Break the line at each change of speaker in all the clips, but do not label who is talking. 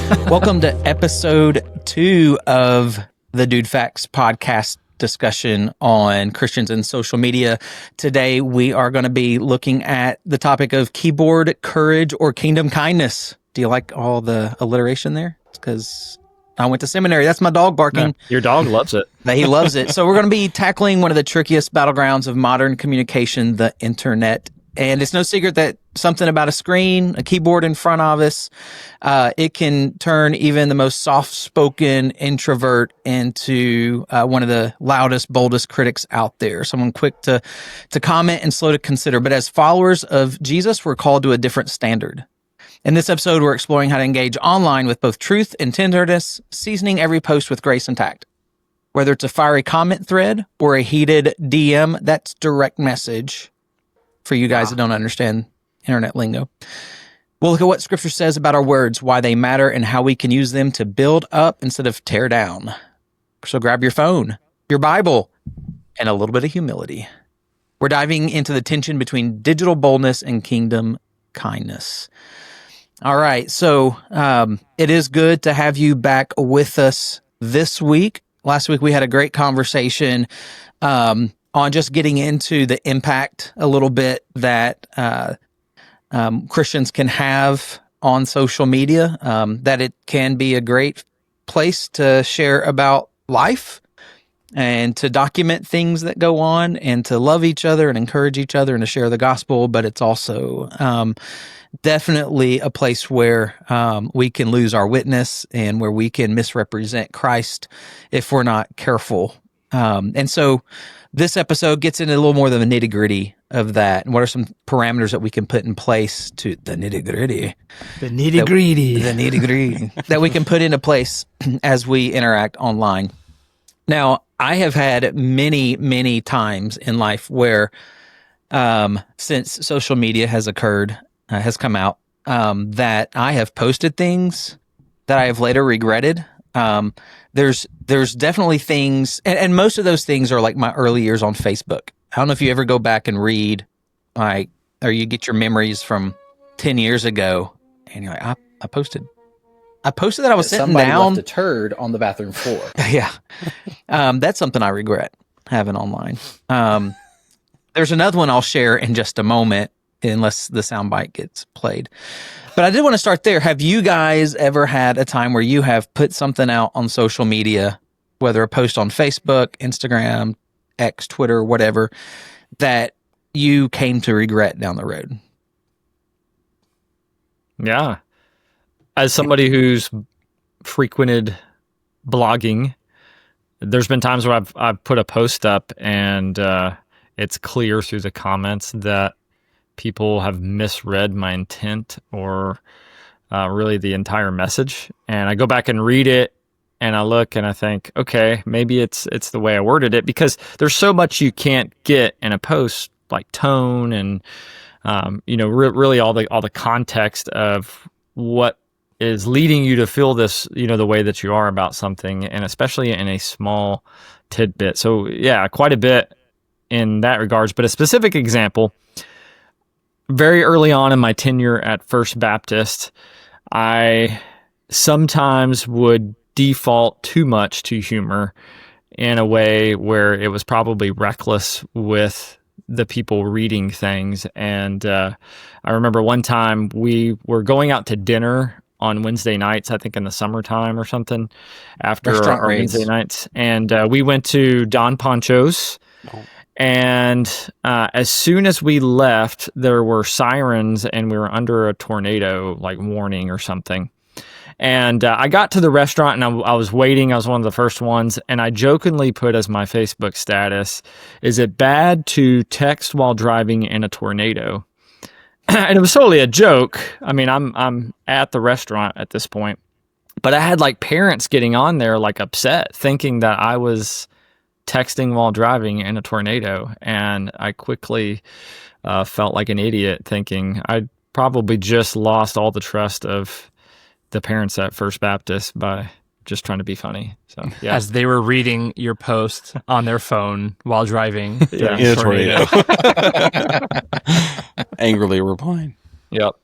Welcome to episode 2 of the DudeFax podcast discussion on Christians and social media. Today, we are going to be looking at the topic of keyboard courage or kingdom kindness. Do you like all the alliteration there? It's because I went to seminary. That's my dog barking.
No, your dog loves it.
He loves it. So we're going to be tackling one of the trickiest battlegrounds of modern communication, the internet. And it's no secret that something about a screen, a keyboard in front of us, it can turn even the most soft-spoken introvert into one of the loudest, boldest critics out there. Someone quick to comment and slow to consider. But as followers of Jesus, we're called to a different standard. In this episode, we're exploring how to engage online with both truth and tenderness, seasoning every post with grace and tact. Whether it's a fiery comment thread or a heated DM, that's direct message. For you guys that don't understand internet lingo. We'll look at what Scripture says about our words, why they matter, and how we can use them to build up instead of tear down. So grab your phone, your Bible, and a little bit of humility. We're diving into the tension between digital boldness and kingdom kindness. All right, so it is good to have you back with us this week. Last week we had a great conversation on just getting into the impact a little bit that Christians can have on social media, that it can be a great place to share about life and to document things that go on and to love each other and encourage each other and to share the gospel. But it's also definitely a place where we can lose our witness and where we can misrepresent Christ if we're not careful. And so this episode gets into a little more than the nitty-gritty of that. And what are some parameters that we can put in place to the nitty-gritty?
The nitty-gritty.
The nitty-gritty that we can put into place as we interact online. Now, I have had many, many times in life where since social media has occurred, has come out, that I have posted things that I have later regretted. There's definitely things, and most of those things are like my early years on Facebook. I don't know if you ever go back and read, like, or you get your memories from 10 years ago, and you're like, I posted that I was sitting
somebody
down.
Left a turd on the bathroom floor.
Yeah. That's something I regret having online. There's another one I'll share in just a moment, unless the soundbite gets played. But I did want to start there. Have you guys ever had a time where you have put something out on social media, whether a post on Facebook, Instagram, X, Twitter, whatever, that you came to regret down the road?
Yeah. As somebody who's frequented blogging, there's been times where I've put a post up and it's clear through the comments that people have misread my intent or really the entire message. And I go back and read it and I look and I think, okay, maybe it's the way I worded it, because there's so much you can't get in a post, like tone and really all the context of what is leading you to feel this, the way that you are about something, and especially in a small tidbit. So yeah, quite a bit in that regards. But a specific example, very early on in my tenure at First Baptist, I sometimes would default too much to humor in a way where it was probably reckless with the people reading things. And I remember one time we were going out to dinner on Wednesday nights, I think in the summertime or something, after our Wednesday nights. And we went to Don Poncho's. Oh. And as soon as we left, there were sirens and we were under a tornado warning or something. And I got to the restaurant and I was waiting. I was one of the first ones. And I jokingly put as my Facebook status, "Is it bad to text while driving in a tornado?" And it was totally a joke. I mean, I'm at the restaurant at this point, but I had parents getting on there upset, thinking that I was texting while driving in a tornado. And I quickly felt like an idiot, thinking I probably just lost all the trust of the parents at First Baptist by just trying to be funny. So yeah.
As they were reading your post on their phone while driving
in
a tornado.
Angrily replying.
Yep.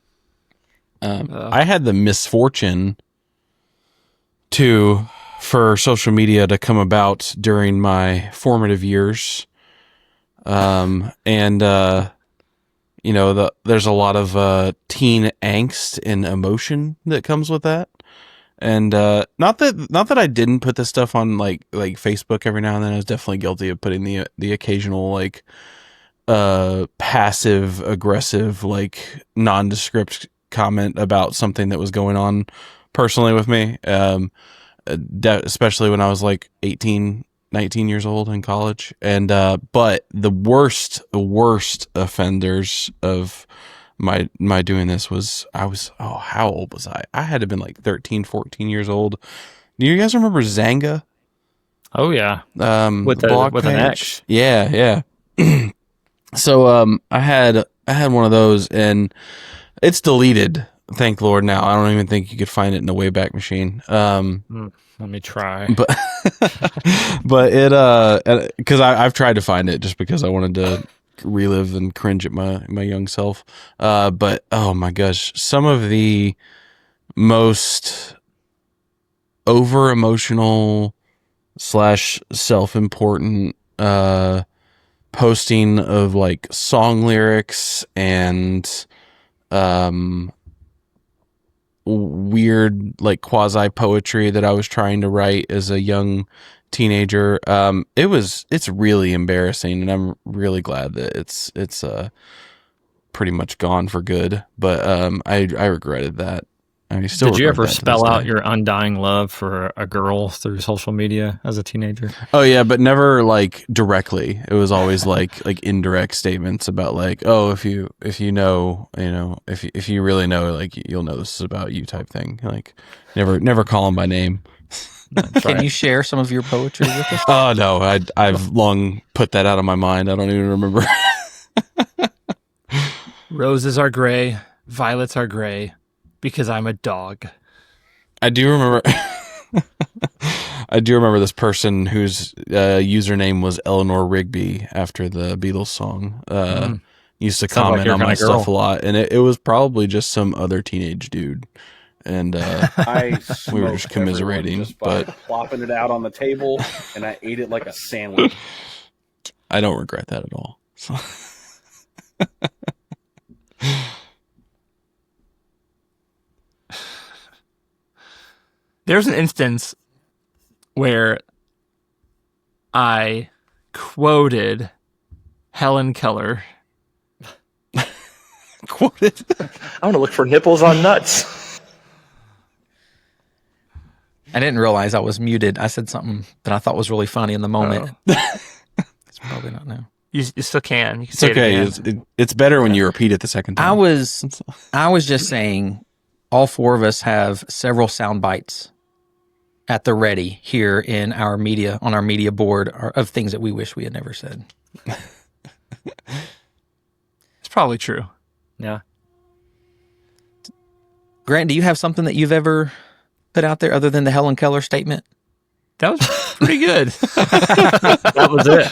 I had the misfortune to for social media to come about during my formative years. There's a lot of teen angst and emotion that comes with that. And not that I didn't put this stuff on like Facebook every now and then. I was definitely guilty of putting the occasional like passive aggressive like nondescript comment about something that was going on personally with me. Especially when I was like 18, 19 years old in college. And but the worst offenders of my doing this was how old was I? I had to have been like 13, 14 years old. Do you guys remember Zanga?
Oh yeah. With
blog
an
page?
X.
Yeah. So I had one of those and it's deleted. Thank Lord now. I don't even think you could find it in the Wayback Machine.
Let me try.
But it because I've tried to find it just because I wanted to relive and cringe at my young self. But oh my gosh, some of the most over emotional / self-important posting of like song lyrics and weird like quasi poetry that I was trying to write as a young teenager. It's really embarrassing, and I'm really glad that it's pretty much gone for good. But I regretted that. I still
Did you
regret
ever
that to
spell
this
out
day.
your undying love for a girl through social media as a teenager?
Oh yeah, but never like directly. It was always like indirect statements about like, oh, if you know, if you really know, like you'll know this is about you type thing. Like never call them by name.
Can you share some of your poetry with us?
Oh no, I've long put that out of my mind. I don't even remember.
Roses are gray, violets are gray, because I'm a dog.
I do remember. I do remember this person whose username was Eleanor Rigby after the Beatles song. Used to
Sounds like
comment
your
on my
kind of girl.
stuff a lot, and it was probably just some other teenage dude. And
I
We were
smoked
just commiserating,
everyone just by
but-
plopping it out on the table, and I ate it like a sandwich.
I don't regret that at all.
There's an instance where I quoted Helen Keller.
Quoted.
I want to look for nipples on nuts.
I didn't realize I was muted. I said something that I thought was really funny in the moment. It's probably not now.
You still can. You can
It's
say
okay.
it again.
It's better when you repeat it the second time.
I was just saying, all four of us have several sound bites at the ready here in our media, on our media board, of things that we wish we had never said.
It's probably true.
Yeah.
Grant, do you have something that you've ever put out there other than the Helen Keller statement?
That was pretty good.
That was it.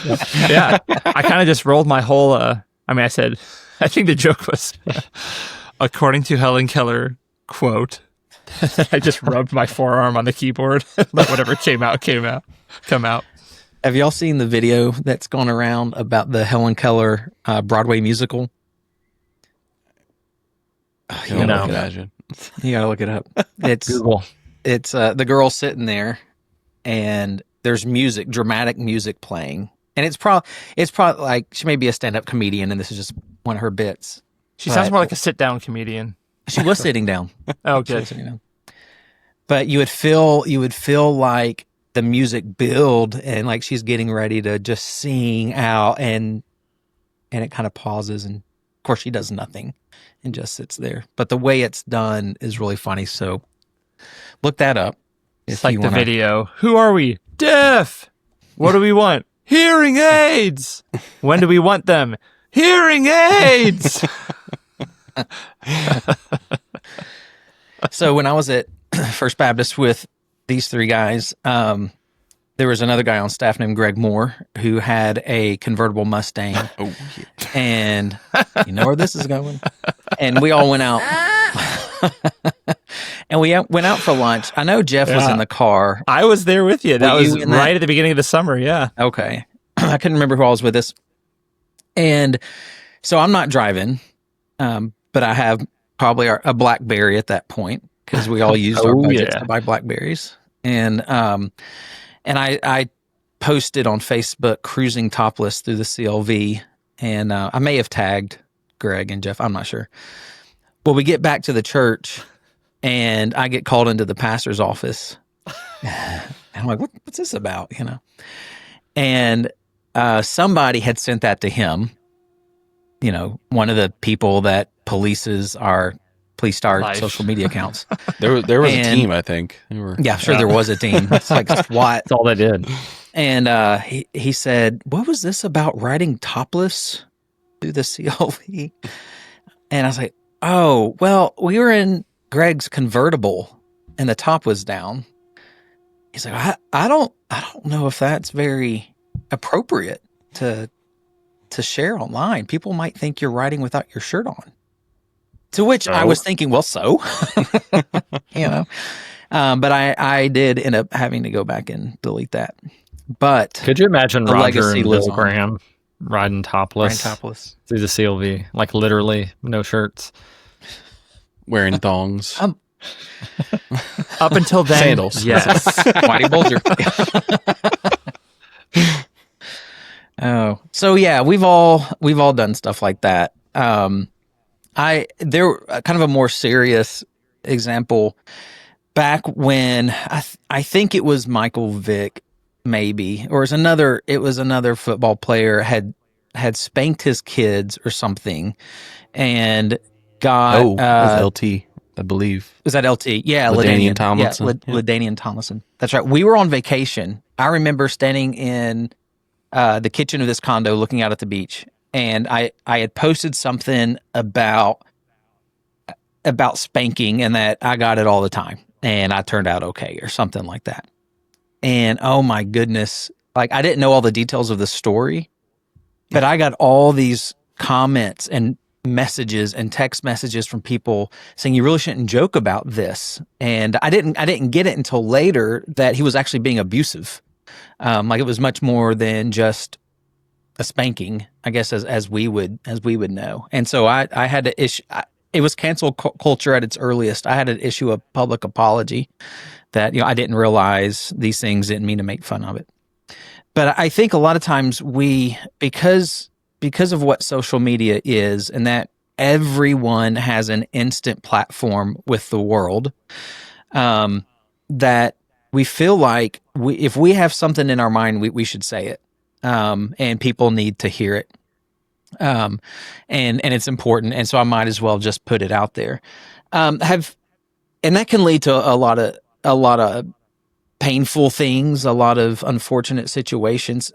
Yeah. I kind of just rolled my whole, I think the joke was, according to Helen Keller, quote, I just rubbed my forearm on the keyboard, let whatever come out.
Have y'all seen the video that's gone around about the Helen Keller Broadway musical?
I can't
No.
imagine.
You gotta look it up. It's
Google.
it's the girl sitting there, and there's music, dramatic music playing, and it's probably like she may be a stand-up comedian, and this is just one of her bits.
She sounds
But-
more like a sit-down comedian.
She was sitting down.
Oh,
She was
good.
sitting down. But you would feel like the music build, and like she's getting ready to just sing out, and it kind of pauses, and of course she does nothing and just sits there. But the way it's done is really funny. So look that up.
It's like the video. Who are we? Deaf. What do we want? Hearing aids. When do we want them? Hearing aids.
So when I was at First Baptist with these three guys, there was another guy on staff named Greg Moore who had a convertible Mustang.
Oh, yeah.
And you know where this is going. And we all went out. and we went out for lunch. I know Jeff was
Yeah.
in the car.
I was there with you. That
Were you
was
in that?
right at the beginning of the summer. Yeah.
Okay. I couldn't remember who all was with us. And so I'm not driving, but I have probably a BlackBerry at that point because we all used our
Oh,
budgets
yeah.
to buy BlackBerries. And I posted on Facebook cruising topless through the CLV, and I may have tagged Greg and Jeff. I'm not sure. Well, we get back to the church, and I get called into the pastor's office. And I'm like, what's this about? You know? And somebody had sent that to him. You know, one of the people that polices our
Life.
social media accounts.
There was a
And-
team, I think. They were,
Yeah, I'm sure there was a team. It's like SWAT.
That's all they did.
And he said, "What was this about riding topless through the CLV?" And I was like, "Oh, well, we were in Greg's convertible, and the top was down." He's like, "I don't know if that's very appropriate to share online. People might think you're riding without your shirt on." To which I was thinking, well, so you know, but I did end up having to go back and delete that. But
Could you imagine
The
Roger
legacy
and
lives
Bill
on.
Graham riding topless,
topless.
through the CLV, like literally no shirts?
wearing thongs.
Up until then,
Sandals.
Yes.
Whitey Bulger. Oh, so yeah, we've all done stuff like that. There kind of a more serious example back when I think it was Michael Vick, maybe, or it was another football player had spanked his kids or something, and got
It was LT, I believe.
was that LT? Yeah,
LaDainian
LaDainian
Tomlinson.
Yeah, LaDainian Tomlinson. That's right. We were on vacation. I remember standing in the kitchen of this condo looking out at the beach, and I had posted something about spanking and that I got it all the time and I turned out okay or something like that. And oh my goodness, like I didn't know all the details of the story, but I got all these comments and messages and text messages from people saying you really shouldn't joke about this. And I didn't get it until later that he was actually being abusive. Like it was much more than just a spanking, I guess, as we would know. And so I had to issue. It was cancel culture at its earliest. I had to issue a public apology that I didn't realize these things, didn't mean to make fun of it. But I think a lot of times because of what social media is, and that everyone has an instant platform with the world, that we feel like if we have something in our mind, we should say it, and people need to hear it, and it's important, and so I might as well just put it out there. And that can lead to a lot of painful things, a lot of unfortunate situations.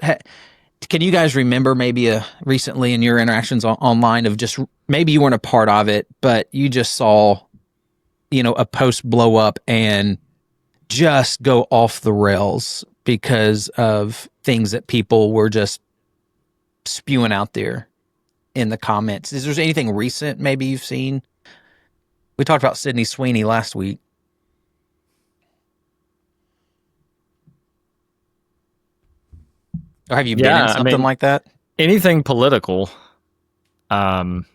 Can you guys remember maybe recently in your interactions online of just maybe you weren't a part of it, but you just saw, a post blow up and just go off the rails because of things that people were just spewing out there in the comments? Is there anything recent maybe you've seen? We talked about Sydney Sweeney last week. Or have you been in something like that?
Anything political, and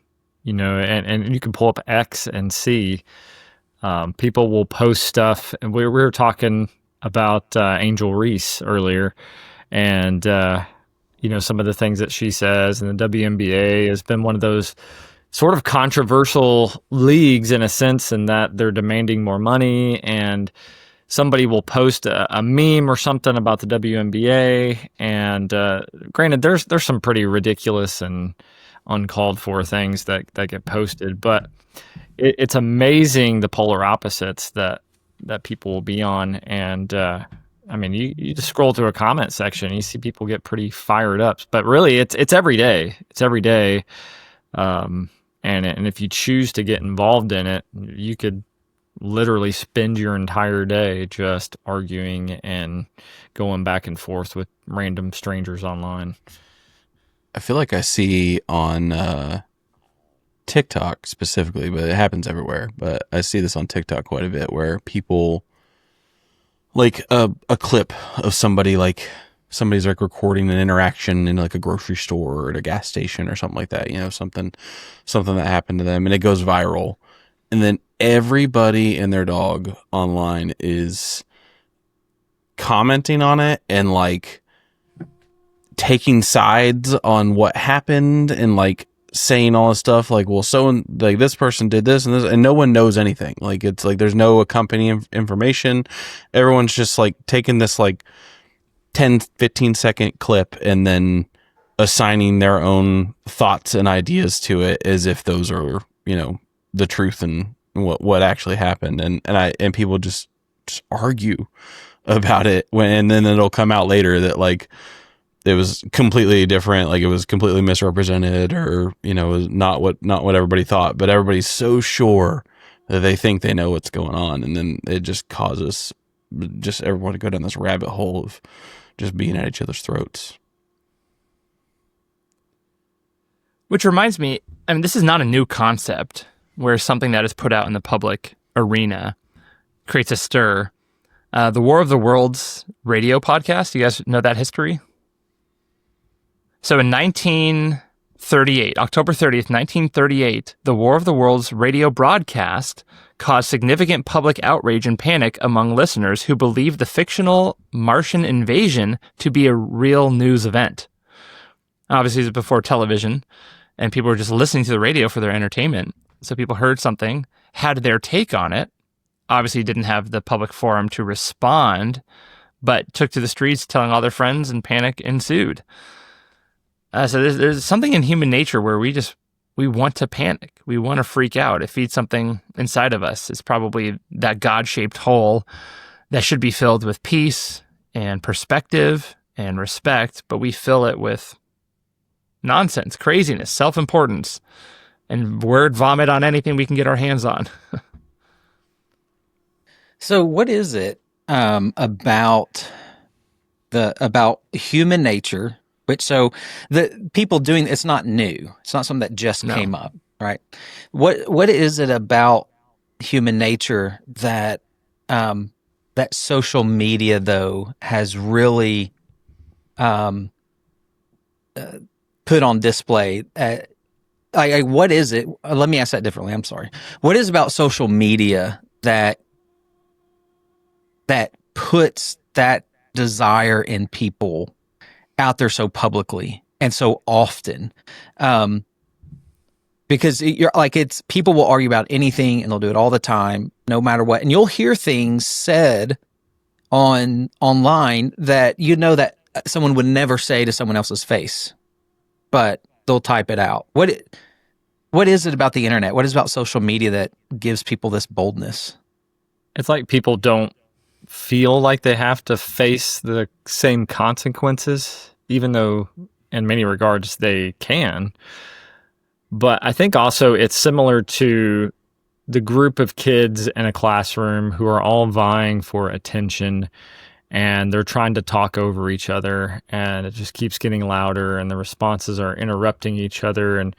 you can pull up X and see people will post stuff. And we were talking about Angel Reese earlier, and some of the things that she says, and the WNBA has been one of those sort of controversial leagues in a sense, in that they're demanding more money, and somebody will post a meme or something about the WNBA, and granted, there's some pretty ridiculous and uncalled for things that get posted, but it's amazing the polar opposites that people will be on. And you just scroll through a comment section, and you see people get pretty fired up. But really, it's every day. It's every day, and if you choose to get involved in it, you could literally spend your entire day just arguing and going back and forth with random strangers online.
I feel like I see on TikTok specifically, but it happens everywhere. But I see this on TikTok quite a bit, where people like a clip of somebody's like recording an interaction in like a grocery store or at a gas station or something like that. You know, something that happened to them, and it goes viral, and then everybody and their dog online is commenting on it and like taking sides on what happened and like saying all this stuff like, well, like this person did this and this, and no one knows anything. Like, it's like there's no accompanying information. Everyone's just like taking this like 10-15 second clip and then assigning their own thoughts and ideas to it as if those are, you know, the truth and what actually happened. And people just argue about it and then it'll come out later that like it was completely different, like it was completely misrepresented, or, you know, it was not what everybody thought, but everybody's so sure that they think they know what's going on, and then it just causes just everyone to go down this rabbit hole of just being at each other's throats.
Which reminds me, I mean, this is not a new concept where something that is put out in the public arena creates a stir. The War of the Worlds radio podcast, you guys know that history? So in 1938, October 30th, 1938, the War of the Worlds radio broadcast caused significant public outrage and panic among listeners who believed the fictional Martian invasion to be a real news event. Obviously, it was before television, and people were just listening to the radio for their entertainment. So people heard something, had their take on it, obviously didn't have the public forum to respond, but took to the streets telling all their friends, and panic ensued. So there's something in human nature where we want to panic. We want to freak out. It feeds something inside of us. It's probably that God-shaped hole that should be filled with peace and perspective and respect, but we fill it with nonsense, craziness, self-importance, and word vomit on anything we can get our hands on.
So what is it about human nature? So the people doing it's not new. It's not something that just came up, right? What is it about human nature that that social media though has really put on display? What is it? Let me ask that differently. I'm sorry. What is about social media that puts that desire in people out there so publicly and so often? Because you're like, it's people will argue about anything and they'll do it all the time, no matter what. And you'll hear things said online that you know that someone would never say to someone else's face, but they'll type it out. What is it about the internet? What is it about social media that gives people this boldness?
It's like people don't feel like they have to face the same consequences, even though in many regards they can. But I think also it's similar to the group of kids in a classroom who are all vying for attention, and they're trying to talk over each other, and it just keeps getting louder, and the responses are interrupting each other. And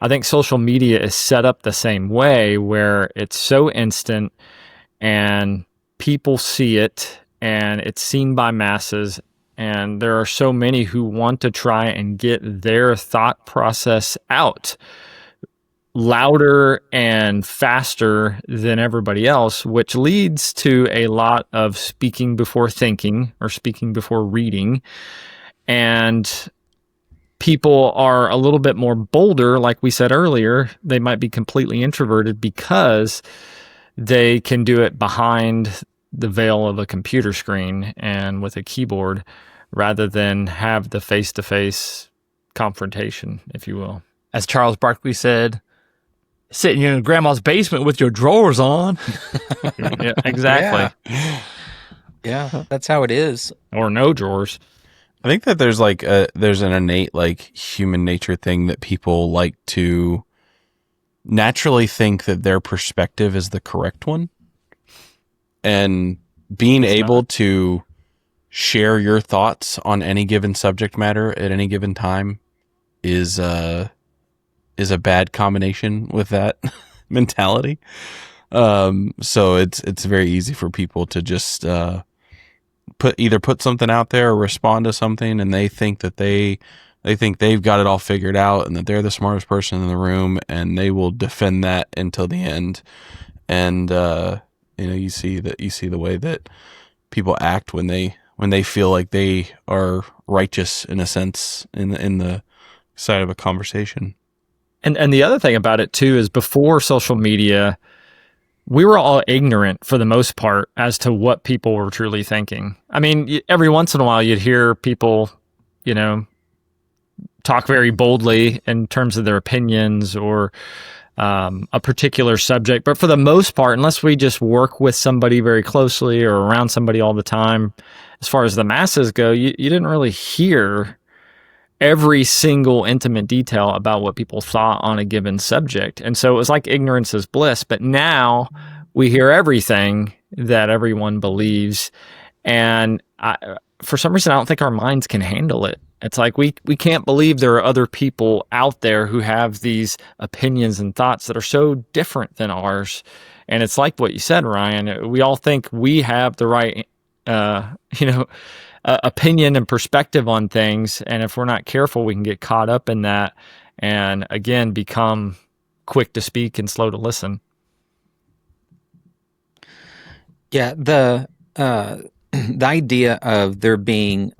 I think social media is set up the same way, where it's so instant and people see it and it's seen by masses, and there are so many who want to try and get their thought process out louder and faster than everybody else, which leads to a lot of speaking before thinking or speaking before reading. And people are a little bit more bolder, like we said earlier. They might be completely introverted because they can do it behind the veil of a computer screen and with a keyboard, rather than have the face-to-face confrontation, if you will.
As Charles Barkley said, sitting in your grandma's basement with your drawers on.
Yeah, exactly.
Yeah, that's how it is.
Or no drawers.
I think that there's there's an innate like human nature thing that people like to naturally think that their perspective is the correct one, and being able to share your thoughts on any given subject matter at any given time is is a bad combination with that mentality. So it's very easy for people to just put something out there or respond to something, and they think that they've got it all figured out and that they're the smartest person in the room, and they will defend that until the end. And you see the way that people act when they feel like they are righteous in a sense in the side of a conversation.
And the other thing about it too is before social media, we were all ignorant for the most part as to what people were truly thinking. I mean, every once in a while you'd hear people, talk very boldly in terms of their opinions or a particular subject. But for the most part, unless we just work with somebody very closely or around somebody all the time, as far as the masses go, you didn't really hear every single intimate detail about what people thought on a given subject. And so it was like ignorance is bliss. But now we hear everything that everyone believes. And for some reason, I don't think our minds can handle it. It's like we can't believe there are other people out there who have these opinions and thoughts that are so different than ours. And it's like what you said, Ryan. We all think we have the right, opinion and perspective on things. And if we're not careful, we can get caught up in that and, again, become quick to speak and slow to listen.
Yeah, the idea of there being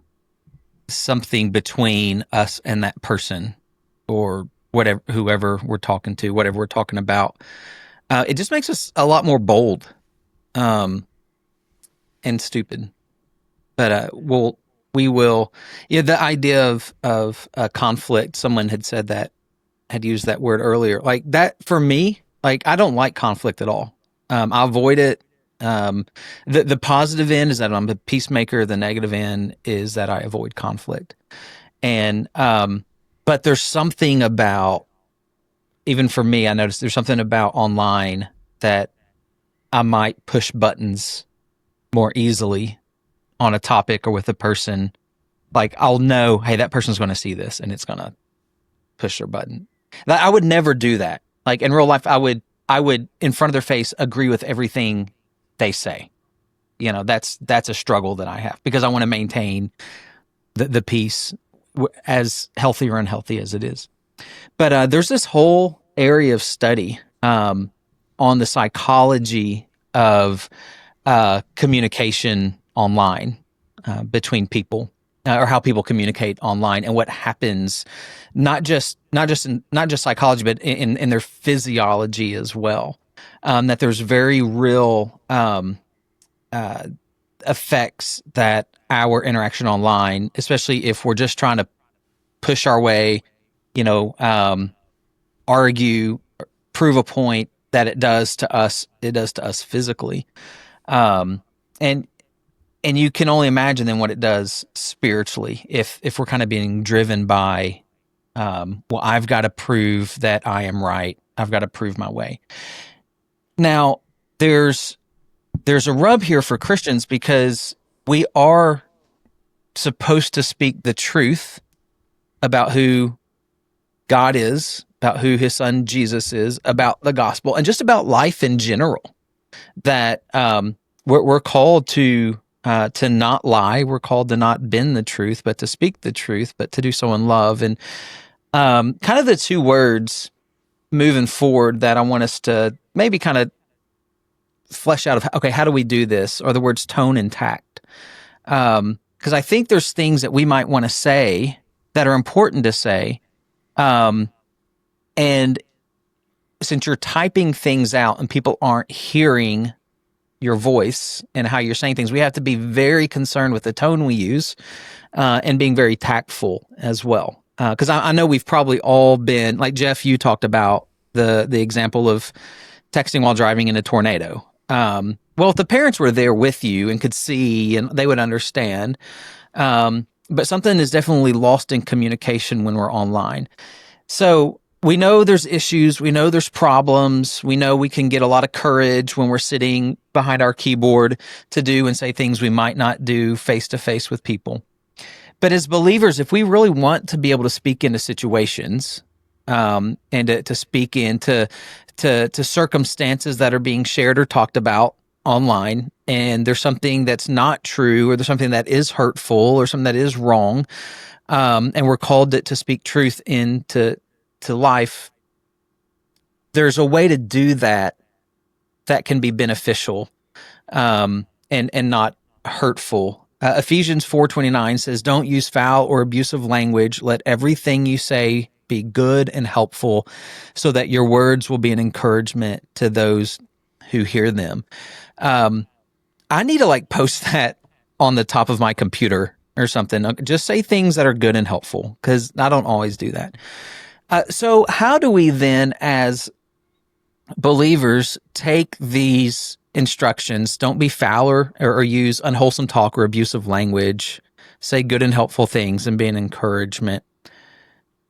something between us and that person or whoever we're talking to, whatever we're talking about, it just makes us a lot more bold and stupid. But we will. Yeah, the idea of conflict. Someone had used that word earlier. Like that for me. Like I don't like conflict at all. I avoid it. The positive end is that I'm a peacemaker. The negative end is that I avoid conflict. And but there's something about, even for me, I noticed there's something about online that I might push buttons more easily on a topic or with a person. Like I'll know, hey, that person's going to see this and it's going to push their button. I would never do that. Like in real life, I would in front of their face agree with everything they say. That's a struggle that I have because I want to maintain the peace, as healthy or unhealthy as it is. But there's this whole area of study on the psychology of communication online between people, or how people communicate online, and what happens, not just psychology, but in their physiology as well. That there's very real effects that our interaction online, especially if we're just trying to push our way, argue, prove a point, that it does to us physically. And you can only imagine then what it does spiritually if we're kind of being driven by, well, I've got to prove that I am right. I've got to prove my way. Now, there's a rub here for Christians because we are supposed to speak the truth about who God is, about who his son Jesus is, about the gospel, and just about life in general. That we're called to not lie. We're called to not bend the truth, but to speak the truth, but to do so in love. And kind of the two words moving forward that I want us to maybe kind of flesh out of, okay, how do we do this? Are the words tone and tact. Because I think there's things that we might want to say that are important to say. And since you're typing things out and people aren't hearing your voice and how you're saying things, we have to be very concerned with the tone we use and being very tactful as well. Because I know we've probably all been, like Jeff, you talked about the example of texting while driving in a tornado. Well, if the parents were there with you and could see, and they would understand. But something is definitely lost in communication when we're online. So we know there's issues. We know there's problems. We know we can get a lot of courage when we're sitting behind our keyboard to do and say things we might not do face to face with people. But as believers, if we really want to be able to speak into situations, and to speak into to circumstances that are being shared or talked about online, and there's something that's not true, or there's something that is hurtful, or something that is wrong, and we're called to speak truth into life. There's a way to do that can be beneficial, and not hurtful. Ephesians 4:29 says, "Don't use foul or abusive language. Let everything you say be good and helpful, so that your words will be an encouragement to those who hear them." I need to post that on the top of my computer or something. Just say things that are good and helpful, because I don't always do that. So how do we then, as believers, take these instructions? Don't be foul or use unwholesome talk or abusive language. Say good and helpful things and be an encouragement.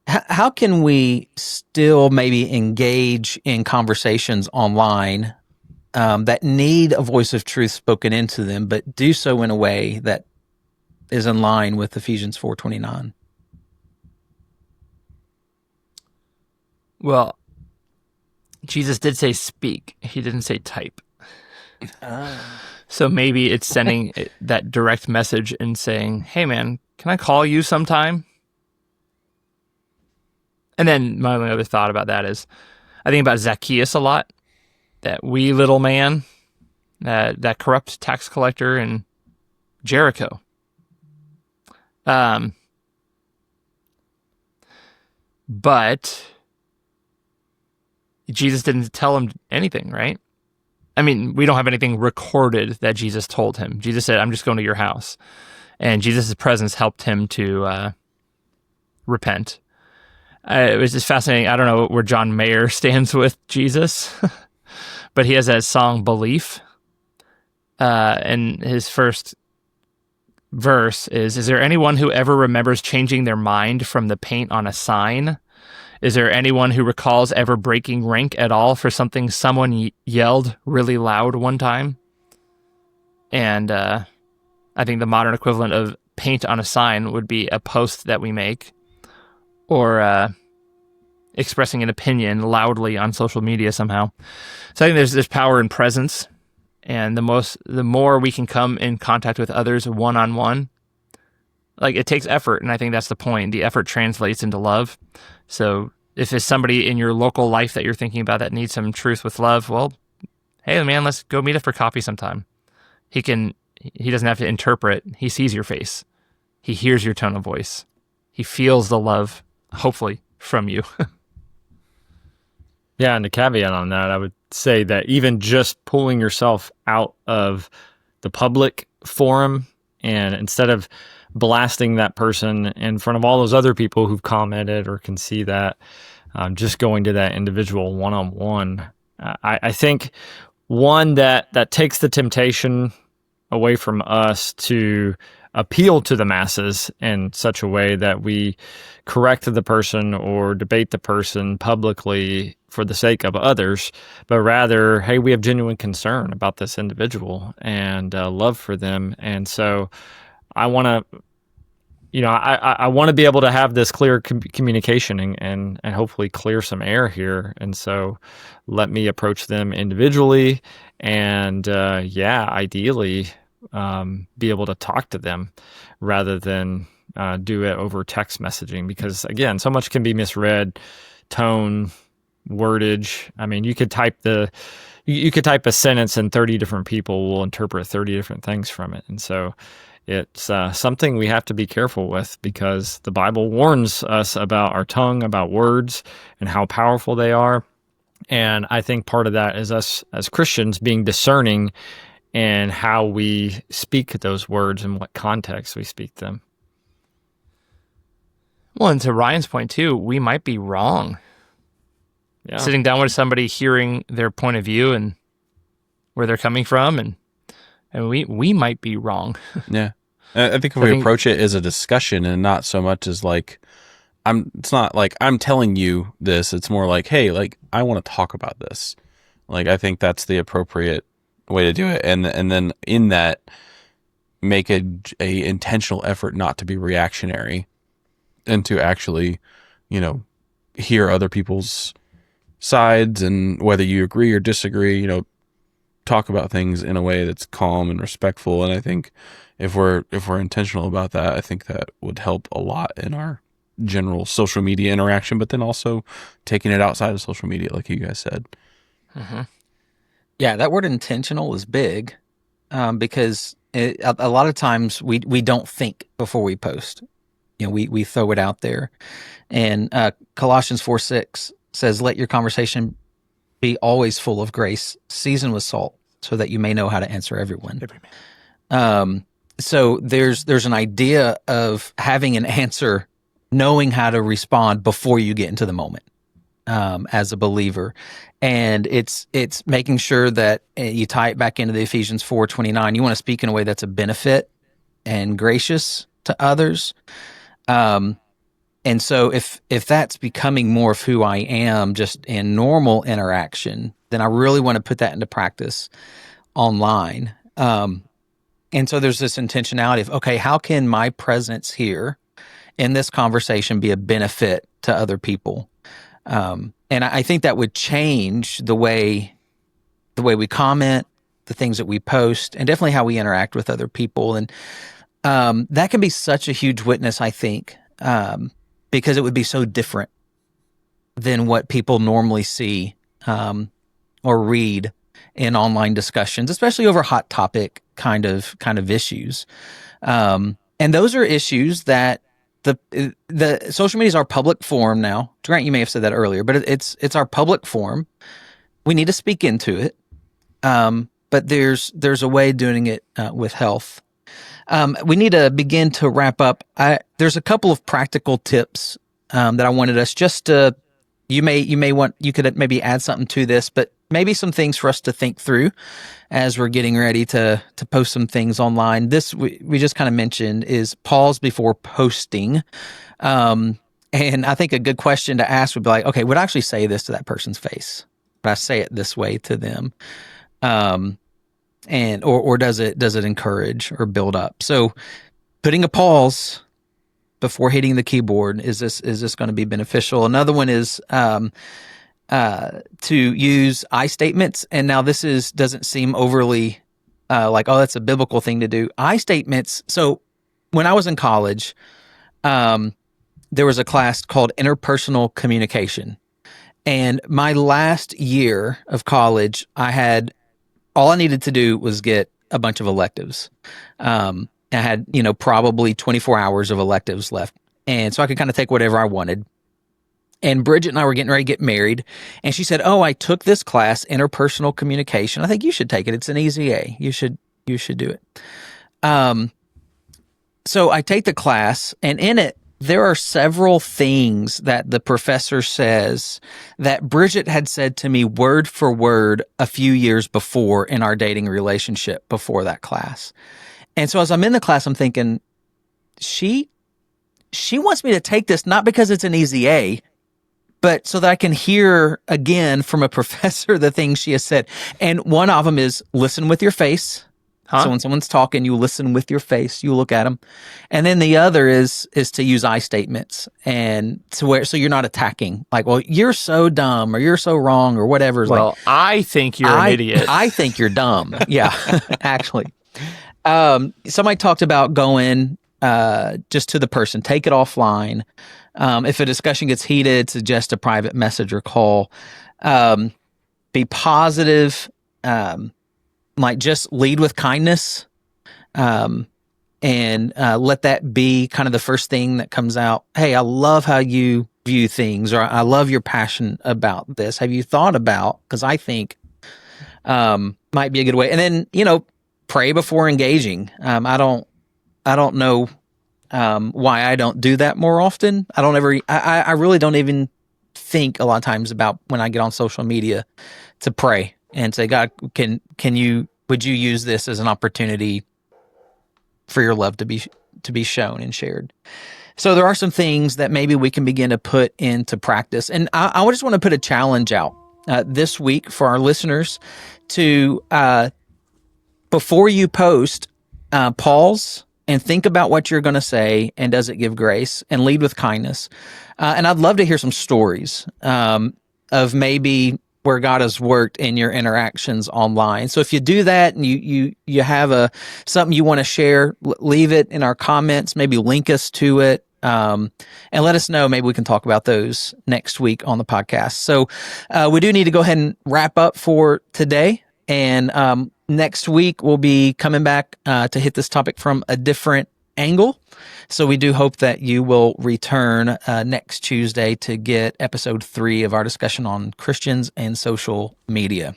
How can we still maybe engage in conversations online that need a voice of truth spoken into them, but do so in a way that is in line with Ephesians 4:29?
Well, Jesus did say speak. He didn't say type. So maybe it's sending that direct message and saying, "Hey man, can I call you sometime?" And then my only other thought about that is, I think about Zacchaeus a lot, that wee little man, that corrupt tax collector in Jericho. But Jesus didn't tell him anything, right? I mean, we don't have anything recorded that Jesus told him. Jesus said, "I'm just going to your house." And Jesus' presence helped him to repent. It was just fascinating. I don't know where John Mayer stands with Jesus, but he has that song "Belief." And his first verse is there anyone who ever remembers changing their mind from the paint on a sign? Is there anyone who recalls ever breaking rank at all for something someone yelled really loud one time? And I think the modern equivalent of paint on a sign would be a post that we make, or expressing an opinion loudly on social media somehow. So I think there's power in presence, and the more we can come in contact with others one-on-one, it takes effort, and I think that's the point. The effort translates into love. So if there's somebody in your local life that you're thinking about that needs some truth with love, well, hey man, let's go meet up for coffee sometime. He doesn't have to interpret. He sees your face. He hears your tone of voice. He feels the love, hopefully, from you.
Yeah, and to caveat on that, I would say that even just pulling yourself out of the public forum, and instead of blasting that person in front of all those other people who've commented or can see that, just going to that individual one-on-one, I think one that takes the temptation away from us to appeal to the masses in such a way that we correct the person or debate the person publicly for the sake of others, but rather, hey, we have genuine concern about this individual and love for them. And so I want to, I want to be able to have this clear communication and hopefully clear some air here. And so let me approach them individually and, ideally, be able to talk to them rather than do it over text messaging, because again, so much can be misread, tone, wordage. I mean, you could type a sentence and 30 different people will interpret 30 different things from it. And so it's something we have to be careful with, because the Bible warns us about our tongue, about words, and how powerful they are. And I think part of that is us as Christians being discerning in how we speak those words and what context we speak them.
Well, and to Ryan's point too, we might be wrong. Yeah. Sitting down with somebody, hearing their point of view and where they're coming from, and we might be wrong.
Yeah. I think if we approach it as a discussion and not so much as it's not like I'm telling you this, it's more like, hey, I want to talk about this. I think that's the appropriate way to do it. And then in that, make a intentional effort not to be reactionary and to actually, hear other people's sides, and whether you agree or disagree, talk about things in a way that's calm and respectful. And I think if we're intentional about that, I think that would help a lot in our general social media interaction, but then also taking it outside of social media, like you guys said.
Mm-hmm.
Yeah, that word intentional is big, because a lot of times we don't think before we post. We throw it out there. And Colossians 4:6 says, "Let your conversation be always full of grace, seasoned with salt, so that you may know how to answer everyone." So there's an idea of having an answer, knowing how to respond before you get into the moment, as a believer. And it's making sure that you tie it back into the Ephesians 4:29. You want to speak in a way that's a benefit and gracious to others. And so if that's becoming more of who I am just in normal interaction, then I really want to put that into practice online. And so there's this intentionality of, okay, how can my presence here in this conversation be a benefit to other people? And I think that would change the way we comment, the things that we post, and definitely how we interact with other people. And that can be such a huge witness, I think, because it would be so different than what people normally see or read in online discussions, especially over hot topic kind of issues. And those are issues that the social media is our public forum now. Grant, you may have said that earlier, but it's our public forum. We need to speak into it. But there's a way of doing it with health. We need to begin to wrap up. There's a couple of practical tips that I wanted us just to. You could maybe add something to this, but maybe some things for us to think through as we're getting ready to post some things online. This we just kind of mentioned is pause before posting. And I think a good question to ask would be like, okay, would I actually say this to that person's face? Would I say it this way to them? And or does it encourage or build up? So putting a pause before hitting the keyboard, is this going to be beneficial? Another one is to use I statements. And now this doesn't seem overly like, oh, that's a biblical thing to do. I statements. So when I was in college, there was a class called interpersonal communication. And my last year of college, all I needed to do was get a bunch of electives. I had, probably 24 hours of electives left. And so I could kind of take whatever I wanted. And Bridget and I were getting ready to get married. And she said, "Oh, I took this class, interpersonal communication. I think you should take it. It's an easy A. You should do it." So I take the class, and in it, there are several things that the professor says that Bridget had said to me word for word a few years before in our dating relationship before that class. And so as I'm in the class, I'm thinking, she wants me to take this not because it's an easy A, but so that I can hear again from a professor the things she has said. And one of them is listen with your face.
Huh?
So when someone's talking, you listen with your face, you look at them. And then the other is to use I statements, and so you're not attacking, like, well, you're so dumb or you're so wrong or whatever.
Well, I think you're an idiot.
I think you're dumb. Yeah, actually. Somebody talked about going just to the person, take it offline. If a discussion gets heated, suggest a private message or call. Be positive. Like just lead with kindness, and let that be kind of the first thing that comes out. Hey, I love how you view things, or I love your passion about this. Have you thought about? Because I think might be a good way. And then pray before engaging. I don't know why I don't do that more often. I really don't even think a lot of times about when I get on social media to pray and say, God, would you use this as an opportunity for your love to be shown and shared? So there are some things that maybe we can begin to put into practice. And I just want to put a challenge out this week for our listeners to, before you post, pause and think about what you're going to say, and does it give grace, and lead with kindness. And I'd love to hear some stories of maybe where God has worked in your interactions online. So if you do that and you have something you want to share, leave it in our comments, maybe link us to it, and let us know. Maybe we can talk about those next week on the podcast. So we do need to go ahead and wrap up for today. And next week we'll be coming back to hit this topic from a different angle. So we do hope that you will return next Tuesday to get episode 3 of our discussion on Christians and social media.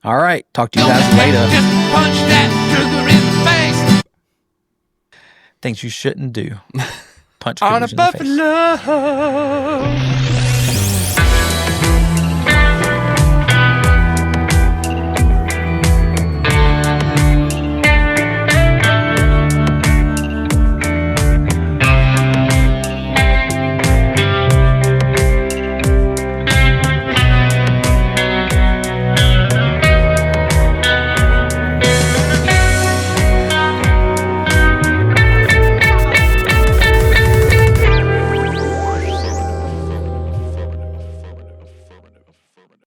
All right. Talk to you guys later.
Just punch that sugar in the face.
Things you shouldn't do. Punch
On a
cougars in the face.
buffalo.